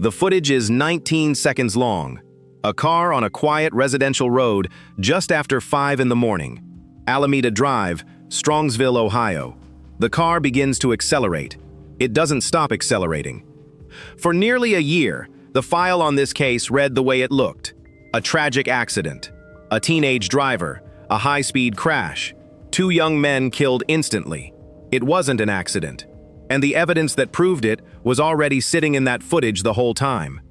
The footage is 19 seconds long. A car on a quiet residential road just after 5 in the morning. Alameda Drive, Strongsville, Ohio. The car begins to accelerate. It doesn't stop accelerating. For nearly a year, the file on this case read the way it looked. A tragic accident. A teenage driver. A high-speed crash. 2 young men killed instantly. It wasn't an accident. And the evidence that proved it was already sitting in that footage the whole time.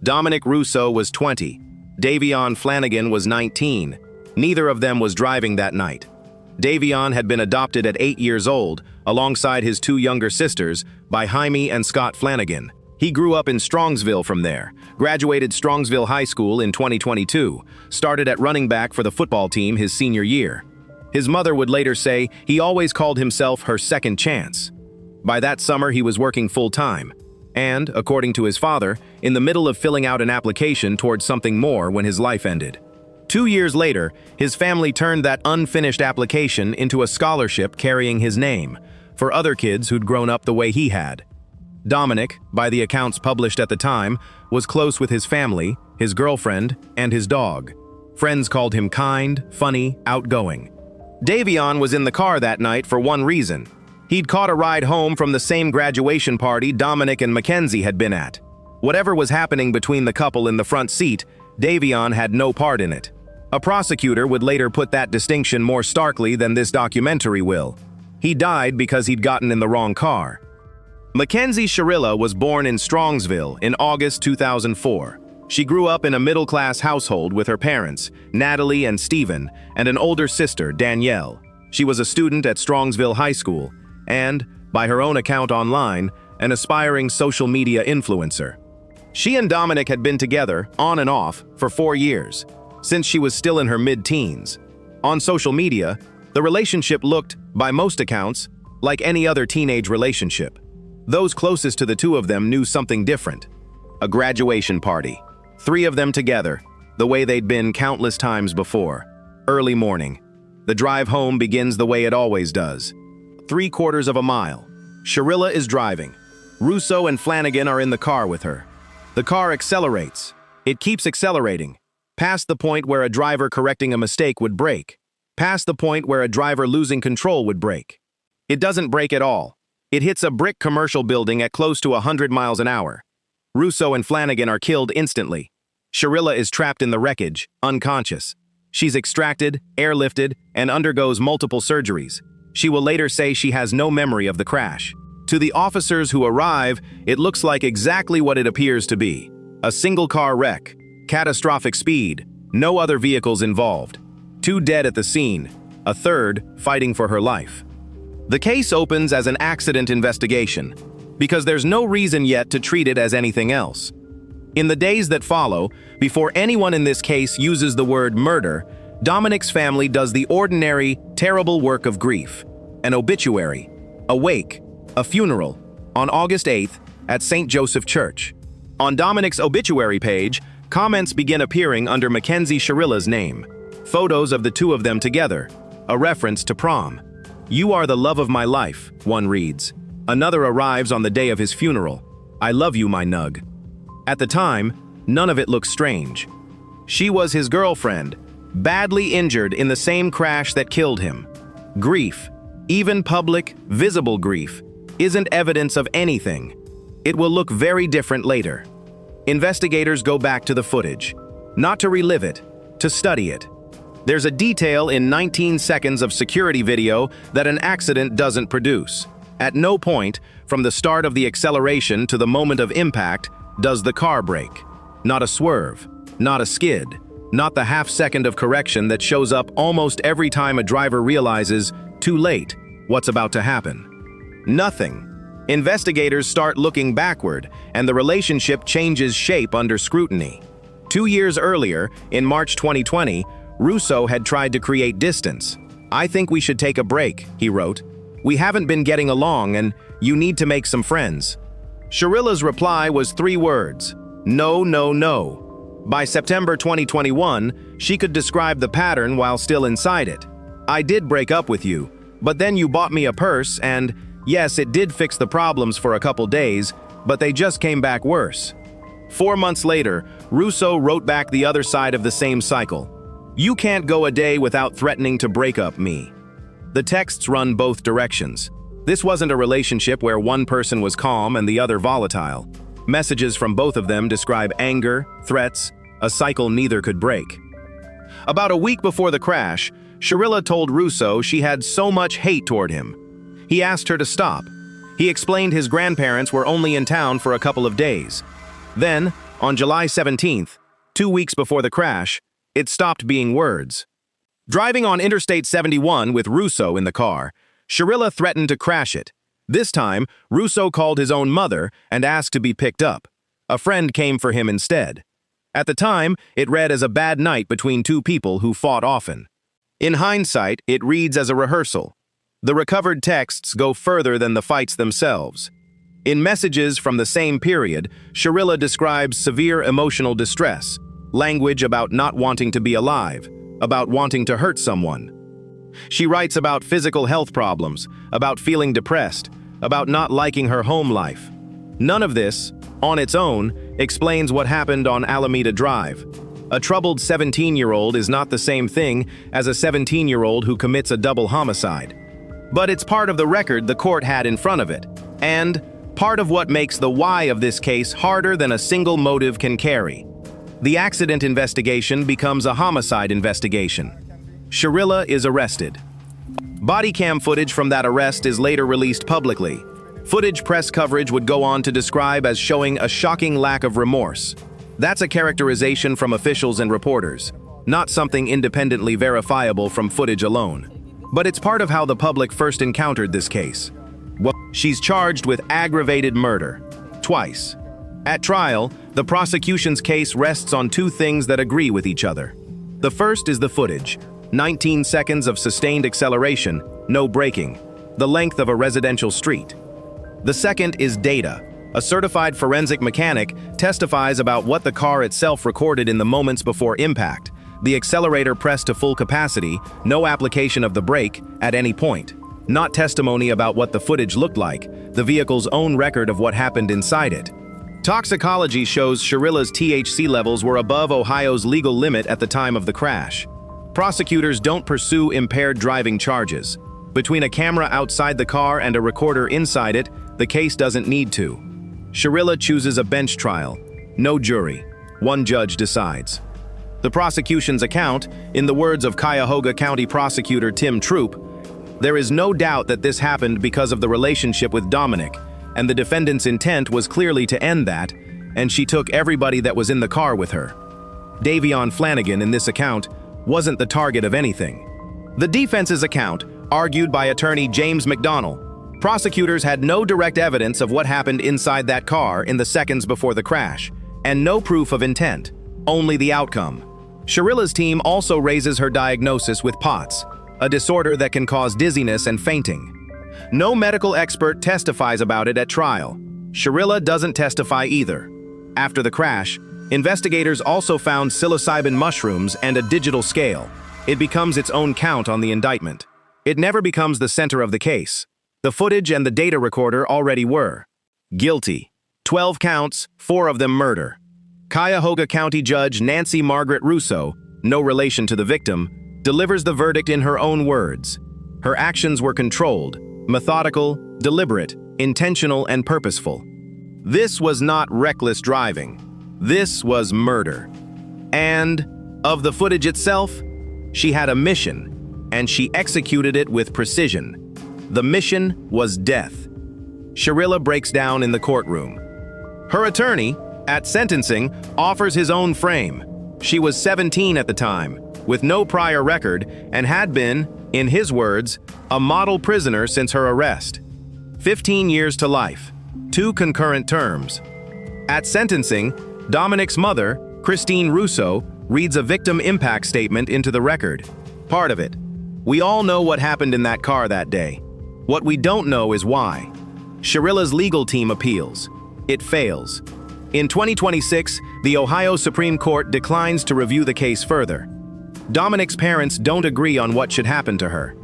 Dominic Russo was 20. Davion Flanagan was 19. Neither of them was driving that night. Davion had been adopted at 8 years old, alongside his 2 younger sisters, by Jaime and Scott Flanagan. He grew up in Strongsville from there, graduated Strongsville High School in 2022, started at running back for the football team his senior year. His mother would later say he always called himself her second chance. By that summer, he was working full-time, and, according to his father, in the middle of filling out an application towards something more when his life ended. 2 years later, his family turned that unfinished application into a scholarship carrying his name, for other kids who'd grown up the way he had. Dominic, by the accounts published at the time, was close with his family, his girlfriend, and his dog. Friends called him kind, funny, outgoing. Davion was in the car that night for one reason. He'd caught a ride home from the same graduation party Dominic and Mackenzie had been at. Whatever was happening between the couple in the front seat, Davion had no part in it. A prosecutor would later put that distinction more starkly than this documentary will. He died because he'd gotten in the wrong car. Mackenzie Shirilla was born in Strongsville in August 2004. She grew up in a middle-class household with her parents, Natalie and Stephen, and an older sister, Danielle. She was a student at Strongsville High School and, by her own account online, an aspiring social media influencer. She and Dominic had been together, on and off, for 4 years, since she was still in her mid-teens. On social media, the relationship looked, by most accounts, like any other teenage relationship. Those closest to the two of them knew something different. A graduation party. 3 of them together, the way they'd been countless times before. Early morning. The drive home begins the way it always does. 3/4 of a mile. Shirilla is driving. Russo and Flanagan are in the car with her. The car accelerates. It keeps accelerating, past the point where a driver correcting a mistake would brake, past the point where a driver losing control would brake. It doesn't brake at all. It hits a brick commercial building at close to 100 miles an hour. Russo and Flanagan are killed instantly. Shirilla is trapped in the wreckage, unconscious. She's extracted, airlifted, and undergoes multiple surgeries. She will later say she has no memory of the crash. To the officers who arrive, it looks like exactly what it appears to be. A single-car wreck, catastrophic speed, no other vehicles involved. 2 dead at the scene, a 3rd fighting for her life. The case opens as an accident investigation, because there's no reason yet to treat it as anything else. In the days that follow, before anyone in this case uses the word murder, Dominic's family does the ordinary, terrible work of grief. An obituary, a wake, a funeral, on August 8th at St. Joseph Church. On Dominic's obituary page, comments begin appearing under Mackenzie Shirilla's name. Photos of the 2 of them together, a reference to prom. "You are the love of my life," one reads. Another arrives on the day of his funeral. "I love you, my nug." At the time, none of it looks strange. She was his girlfriend, badly injured in the same crash that killed him. Grief, even public, visible grief, isn't evidence of anything. It will look very different later. Investigators go back to the footage, not to relive it, to study it. There's a detail in 19 seconds of security video that an accident doesn't produce. At no point, from the start of the acceleration to the moment of impact, does the car brake. Not a swerve, not a skid, not the half-second of correction that shows up almost every time a driver realizes, too late, what's about to happen. Nothing. Investigators start looking backward, and the relationship changes shape under scrutiny. 2 years earlier, in March 2020, Russo had tried to create distance. "I think we should take a break," he wrote. "We haven't been getting along, and you need to make some friends." Shirilla's reply was 3 words: no, no, no. By September 2021, she could describe the pattern while still inside it. "I did break up with you, but then you bought me a purse and, yes, it did fix the problems for a couple days, but they just came back worse. 4 months later, Russo wrote back the other side of the same cycle. "You can't go a day without threatening to break up me." The texts run both directions. This wasn't a relationship where one person was calm and the other volatile. Messages from both of them describe anger, threats, a cycle neither could break. About a week before the crash, Shirilla told Russo she had so much hate toward him. He asked her to stop. He explained his grandparents were only in town for a couple of days. Then, on July 17th, 2 weeks before the crash, it stopped being words. Driving on Interstate 71 with Russo in the car, Shirilla threatened to crash it. This time, Russo called his own mother and asked to be picked up. A friend came for him instead. At the time, it read as a bad night between two people who fought often. In hindsight, it reads as a rehearsal. The recovered texts go further than the fights themselves. In messages from the same period, Shirilla describes severe emotional distress, language about not wanting to be alive, about wanting to hurt someone. She writes about physical health problems, about feeling depressed, about not liking her home life. None of this, on its own, explains what happened on Alameda Drive. A troubled 17-year-old is not the same thing as a 17-year-old who commits a double homicide. But it's part of the record the court had in front of it, and part of what makes the why of this case harder than a single motive can carry. The accident investigation becomes a homicide investigation. Shirilla is arrested. Body cam footage from that arrest is later released publicly. Footage press coverage would go on to describe as showing a shocking lack of remorse. That's a characterization from officials and reporters, not something independently verifiable from footage alone. But it's part of how the public first encountered this case. Well, she's charged with aggravated murder, twice. At trial, the prosecution's case rests on two things that agree with each other. The first is the footage, 19 seconds of sustained acceleration, no braking, the length of a residential street. The second is data. A certified forensic mechanic testifies about what the car itself recorded in the moments before impact. The accelerator pressed to full capacity, no application of the brake at any point. Not testimony about what the footage looked like, the vehicle's own record of what happened inside it. Toxicology shows Shirilla's THC levels were above Ohio's legal limit at the time of the crash. Prosecutors don't pursue impaired driving charges. Between a camera outside the car and a recorder inside it, the case doesn't need to. Shirilla chooses a bench trial. No jury. One judge decides. The prosecution's account, in the words of Cuyahoga County Prosecutor Tim Troop, "There is no doubt that this happened because of the relationship with Dominic, and the defendant's intent was clearly to end that, and she took everybody that was in the car with her." Davion Flanagan, in this account, wasn't the target of anything. The defense's account, argued by attorney James McDonnell, prosecutors had no direct evidence of what happened inside that car in the seconds before the crash, and no proof of intent, only the outcome. Shirilla's team also raises her diagnosis with POTS, a disorder that can cause dizziness and fainting. No medical expert testifies about it at trial. Shirilla doesn't testify either. After the crash, investigators also found psilocybin mushrooms and a digital scale. It becomes its own count on the indictment. It never becomes the center of the case. The footage and the data recorder already were. Guilty. 12 counts, 4 of them murder. Cuyahoga County Judge Nancy Margaret Russo, no relation to the victim, delivers the verdict in her own words. Her actions were controlled, methodical, deliberate, intentional, and purposeful. This was not reckless driving. This was murder. And, of the footage itself, she had a mission, and she executed it with precision. The mission was death. Shirilla breaks down in the courtroom. Her attorney, at sentencing, offers his own frame. She was 17 at the time, with no prior record, and had been, in his words, a model prisoner since her arrest. 15 years to life, 2 concurrent terms. At sentencing, Dominic's mother, Christine Russo, reads a victim impact statement into the record. Part of it. "We all know what happened in that car that day. What we don't know is why." Shirilla's legal team appeals. It fails. In 2026, the Ohio Supreme Court declines to review the case further. Dominic's parents don't agree on what should happen to her.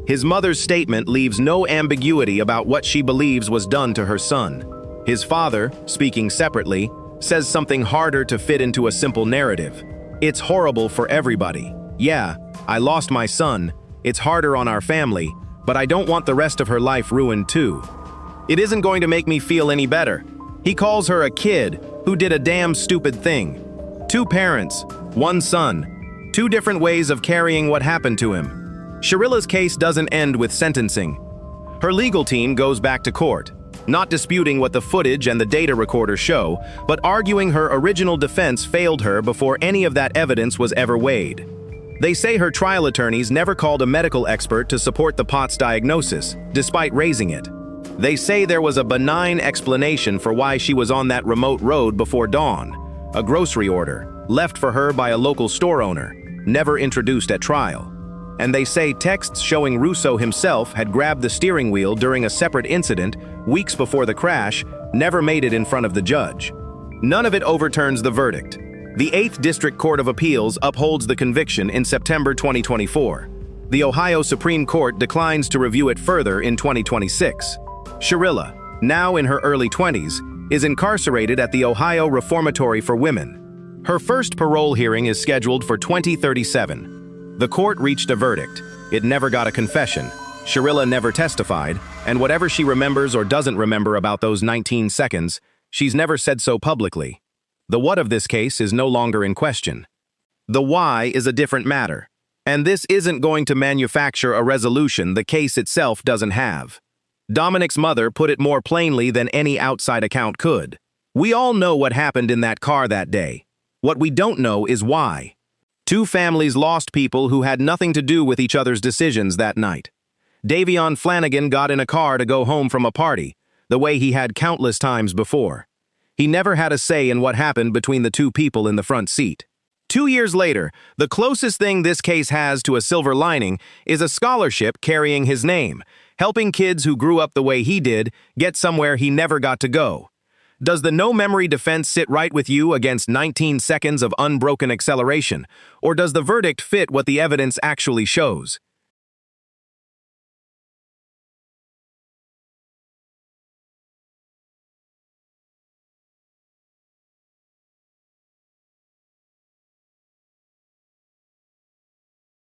His mother's statement leaves no ambiguity about what she believes was done to her son. His father, speaking separately, says something harder to fit into a simple narrative. It's horrible for everybody. Yeah, I lost my son. It's harder on our family, but I don't want the rest of her life ruined too. It isn't going to make me feel any better. He calls her a kid who did a damn stupid thing. 2 parents, 1 son, 2 different ways of carrying what happened to him. Shirilla's case doesn't end with sentencing. Her legal team goes back to court, not disputing what the footage and the data recorder show, but arguing her original defense failed her before any of that evidence was ever weighed. They say her trial attorneys never called a medical expert to support the POTS diagnosis, despite raising it. They say there was a benign explanation for why she was on that remote road before dawn, a grocery order, left for her by a local store owner, never introduced at trial. And they say texts showing Russo himself had grabbed the steering wheel during a separate incident weeks before the crash never made it in front of the judge. None of it overturns the verdict. The 8th District Court of Appeals upholds the conviction in September 2024. The Ohio Supreme Court declines to review it further in 2026. Shirilla, now in her early 20s, is incarcerated at the Ohio Reformatory for Women. Her first parole hearing is scheduled for 2037. The court reached a verdict. It never got a confession. Shirilla never testified, and whatever she remembers or doesn't remember about those 19 seconds, she's never said so publicly. The what of this case is no longer in question. The why is a different matter, and this isn't going to manufacture a resolution the case itself doesn't have. Dominic's mother put it more plainly than any outside account could. We all know what happened in that car that day. What we don't know is why. 2 families lost people who had nothing to do with each other's decisions that night. Davion Flanagan got in a car to go home from a party, the way he had countless times before. He never had a say in what happened between the 2 people in the front seat. 2 years later, the closest thing this case has to a silver lining is a scholarship carrying his name, helping kids who grew up the way he did get somewhere he never got to go. Does the no-memory defense sit right with you against 19 seconds of unbroken acceleration, or does the verdict fit what the evidence actually shows?